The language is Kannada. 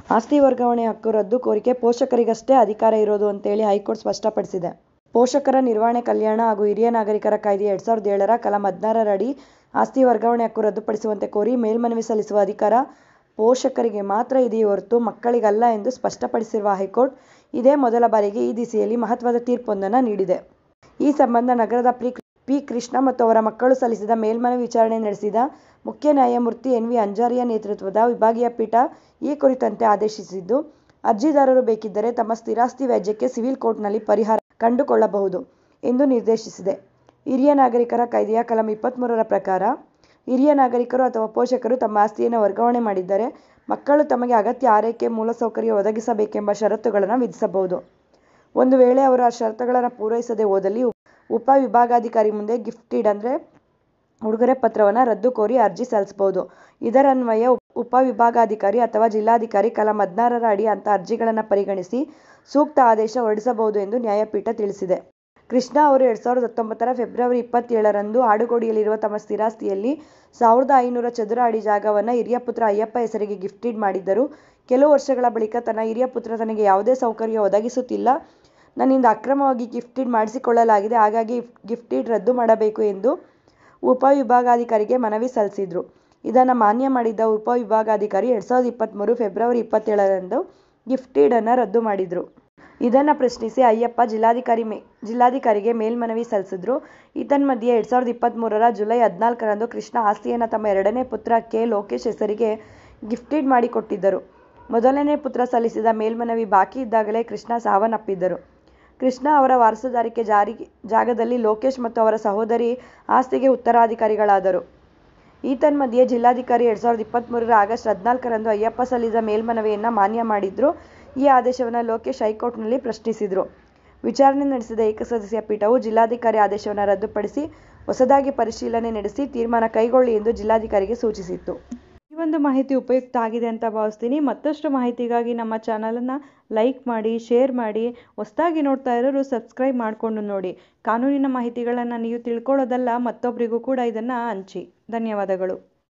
ಆಸ್ತಿ ವರ್ಗಾವಣೆ ಹಕ್ಕು ರದ್ದು ಕೋರಿಕೆ ಪೋಷಕರಿಗಷ್ಟೇ ಅಧಿಕಾರ ಇರೋದು ಅಂತೇಳಿ ಹೈಕೋರ್ಟ್ ಸ್ಪಷ್ಟಪಡಿಸಿದೆ. ಪೋಷಕರ ನಿರ್ವಹಣೆ ಕಲ್ಯಾಣ ಹಾಗೂ ಹಿರಿಯ ನಾಗರಿಕರ ಕಾಯ್ದೆ 2007ರ ಕಲಂ 16ರ ಅಡಿ ಆಸ್ತಿ ವರ್ಗಾವಣೆ ಹಕ್ಕು ರದ್ದುಪಡಿಸುವಂತೆ ಕೋರಿ ಮೇಲ್ಮನವಿ ಸಲ್ಲಿಸುವ ಅಧಿಕಾರ ಪೋಷಕರಿಗೆ ಮಾತ್ರ ಇದೆಯೇ ಹೊರತು ಮಕ್ಕಳಿಗಲ್ಲ ಎಂದು ಸ್ಪಷ್ಟಪಡಿಸಿರುವ ಹೈಕೋರ್ಟ್, ಇದೇ ಮೊದಲ ಬಾರಿಗೆ ಈ ದಿಸೆಯಲ್ಲಿ ಮಹತ್ವದ ತೀರ್ಪೊಂದನ್ನು ನೀಡಿದೆ. ಈ ಸಂಬಂಧ ನಗರದ ಪಿ. ಕೃಷ್ಣ ಮತ್ತು ಅವರ ಮಕ್ಕಳು ಸಲ್ಲಿಸಿದ ಮೇಲ್ಮನವಿ ವಿಚಾರಣೆ ನಡೆಸಿದ ಮುಖ್ಯ ನ್ಯಾಯಮೂರ್ತಿ ಎನ್. ವಿ. ಅಂಜಾರಿಯಾ ನೇತೃತ್ವದ ವಿಭಾಗೀಯ ಪೀಠ ಈ ಕುರಿತಂತೆ ಆದೇಶಿಸಿದ್ದು, ಅರ್ಜಿದಾರರು ಬೇಕಿದ್ದರೆ ತಮ್ಮ ಸ್ಥಿರಾಸ್ತಿ ವ್ಯಾಜ್ಯಕ್ಕೆ ಸಿವಿಲ್ ಕೋರ್ಟ್ನಲ್ಲಿ ಪರಿಹಾರ ಕಂಡುಕೊಳ್ಳಬಹುದು ಎಂದು ನಿರ್ದೇಶಿಸಿದೆ. ಹಿರಿಯ ನಾಗರಿಕರ ಕಾಯ್ದೆಯ ಕಲಂ 23ರ ಪ್ರಕಾರ, ಹಿರಿಯ ನಾಗರಿಕರು ಅಥವಾ ಪೋಷಕರು ತಮ್ಮ ಆಸ್ತಿಯನ್ನು ವರ್ಗಾವಣೆ ಮಾಡಿದ್ದರೆ ಮಕ್ಕಳು ತಮಗೆ ಅಗತ್ಯ ಆರೈಕೆ ಮೂಲಸೌಕರ್ಯ ಒದಗಿಸಬೇಕೆಂಬ ಷರತ್ತುಗಳನ್ನು ವಿಧಿಸಬಹುದು. ಒಂದು ವೇಳೆ ಅವರು ಆ ಷರತ್ತುಗಳನ್ನು ಪೂರೈಸದೆ ಹೋದಲ್ಲಿ ಉಪವಿಭಾಗಾಧಿಕಾರಿ ಮುಂದೆ ಗಿಫ್ಟ್ ಡೀಡ್ ಅಂದರೆ ಉಡುಗೊರೆ ಪತ್ರವನ್ನು ರದ್ದು ಕೋರಿ ಅರ್ಜಿ ಸಲ್ಲಿಸಬಹುದು. ಇದರನ್ವಯ ಉಪವಿಭಾಗಾಧಿಕಾರಿ ಅಥವಾ ಜಿಲ್ಲಾಧಿಕಾರಿ ಕಲಂ 16ರ ಅಡಿ ಅಂಥ ಅರ್ಜಿಗಳನ್ನು ಪರಿಗಣಿಸಿ ಸೂಕ್ತ ಆದೇಶ ಹೊರಡಿಸಬಹುದು ಎಂದು ನ್ಯಾಯಪೀಠ ತಿಳಿಸಿದೆ. ಕೃಷ್ಣ ಅವರು 2019ರ ಫೆಬ್ರವರಿ 27ರಂದು ಆಡುಗೋಡಿಯಲ್ಲಿರುವ ತಮ್ಮ ಸ್ಥಿರಾಸ್ತಿಯಲ್ಲಿ 1500 ಚದುರ ಅಡಿ ಜಾಗವನ್ನು ಹಿರಿಯ ಪುತ್ರ ಅಯ್ಯಪ್ಪ ಹೆಸರಿಗೆ ಗಿಫ್ಟ್ ಡೀಡ್ ಮಾಡಿದ್ದರು. ಕೆಲವು ವರ್ಷಗಳ ಬಳಿಕ ತನ್ನ ಹಿರಿಯ ಪುತ್ರ ತನಗೆ ಯಾವುದೇ ಸೌಕರ್ಯ ಒದಗಿಸುತ್ತಿಲ್ಲ, ನನ್ನಿಂದ ಅಕ್ರಮವಾಗಿ ಗಿಫ್ಟ್ ಡೀಡ್ ಮಾಡಿಸಿಕೊಳ್ಳಲಾಗಿದೆ, ಹಾಗಾಗಿ ಗಿಫ್ಟ್ ಡೀಡ್ ರದ್ದು ಮಾಡಬೇಕು ಎಂದು ಉಪವಿಭಾಗಾಧಿಕಾರಿಗೆ ಮನವಿ ಸಲ್ಲಿಸಿದ್ರು. ಇದನ್ನು ಮಾನ್ಯ ಮಾಡಿದ್ದ ಉಪವಿಭಾಗಾಧಿಕಾರಿ 2023 ಫೆಬ್ರವರಿ 27ರಂದು ಗಿಫ್ಟ್ ಡೀಡ್ ಅನ್ನು ರದ್ದು ಮಾಡಿದ್ರು. ಇದನ್ನು ಪ್ರಶ್ನಿಸಿ ಅಯ್ಯಪ್ಪ ಜಿಲ್ಲಾಧಿಕಾರಿಗೆ ಮೇಲ್ಮನವಿ ಸಲ್ಲಿಸಿದ್ರು. ಏತನ್ಮಧ್ಯೆ 2023ರ ಜುಲೈ 14ರಂದು ಕೃಷ್ಣ ಆಸ್ತಿಯನ್ನು ತಮ್ಮ ಎರಡನೇ ಪುತ್ರ ಕೆ. ಲೋಕೇಶ್ ಹೆಸರಿಗೆ ಗಿಫ್ಟ್ ಡೀಡ್ ಮಾಡಿಕೊಟ್ಟಿದ್ದರು. ಮೊದಲನೇ ಪುತ್ರ ಸಲ್ಲಿಸಿದ ಮೇಲ್ಮನವಿ ಬಾಕಿ ಇದ್ದಾಗಲೇ ಕೃಷ್ಣ ಸಾವನ್ನಪ್ಪಿದ್ದರು. ಕೃಷ್ಣ ಅವರ ವಾರಸುದಾರಿಕೆ ಜಾಗದಲ್ಲಿ ಲೋಕೇಶ್ ಮತ್ತು ಅವರ ಸಹೋದರಿ ಆಸ್ತಿಗೆ ಉತ್ತರಾಧಿಕಾರಿಗಳಾದರು. ಏತನ್ಮಧ್ಯೆ ಜಿಲ್ಲಾಧಿಕಾರಿ 2023ರ ಆಗಸ್ಟ್ 14ರಂದು ಅಯ್ಯಪ್ಪ ಸಲ್ಲಿಸಿದ ಮೇಲ್ಮನವಿಯನ್ನು ಮಾನ್ಯ ಮಾಡಿದ್ರು. ಈ ಆದೇಶವನ್ನು ಲೋಕೇಶ್ ಹೈಕೋರ್ಟ್ನಲ್ಲಿ ಪ್ರಶ್ನಿಸಿದ್ರು. ವಿಚಾರಣೆ ನಡೆಸಿದ ಏಕಸದಸ್ಯ ಪೀಠವು ಜಿಲ್ಲಾಧಿಕಾರಿ ಆದೇಶವನ್ನು ರದ್ದುಪಡಿಸಿ ಹೊಸದಾಗಿ ಪರಿಶೀಲನೆ ನಡೆಸಿ ತೀರ್ಮಾನ ಕೈಗೊಳ್ಳಿ ಎಂದು ಜಿಲ್ಲಾಧಿಕಾರಿಗೆ ಸೂಚಿಸಿತ್ತು. ಈ ಒಂದು ಮಾಹಿತಿ ಉಪಯುಕ್ತ ಆಗಿದೆ ಅಂತ ಭಾವಿಸ್ತೀನಿ. ಮತ್ತಷ್ಟು ಮಾಹಿತಿಗಾಗಿ ನಮ್ಮ ಚಾನಲನ್ನು ಲೈಕ್ ಮಾಡಿ, ಶೇರ್ ಮಾಡಿ, ಹೊಸದಾಗಿ ನೋಡ್ತಾ ಇರೋರು ಸಬ್ಸ್ಕ್ರೈಬ್ ಮಾಡಿಕೊಂಡು ನೋಡಿ. ಕಾನೂನಿನ ಮಾಹಿತಿಗಳನ್ನು ನೀವು ತಿಳ್ಕೊಳ್ಳೋದಲ್ಲ, ಮತ್ತೊಬ್ಬರಿಗೂ ಕೂಡ ಇದನ್ನು ಹಂಚಿ. ಧನ್ಯವಾದಗಳು.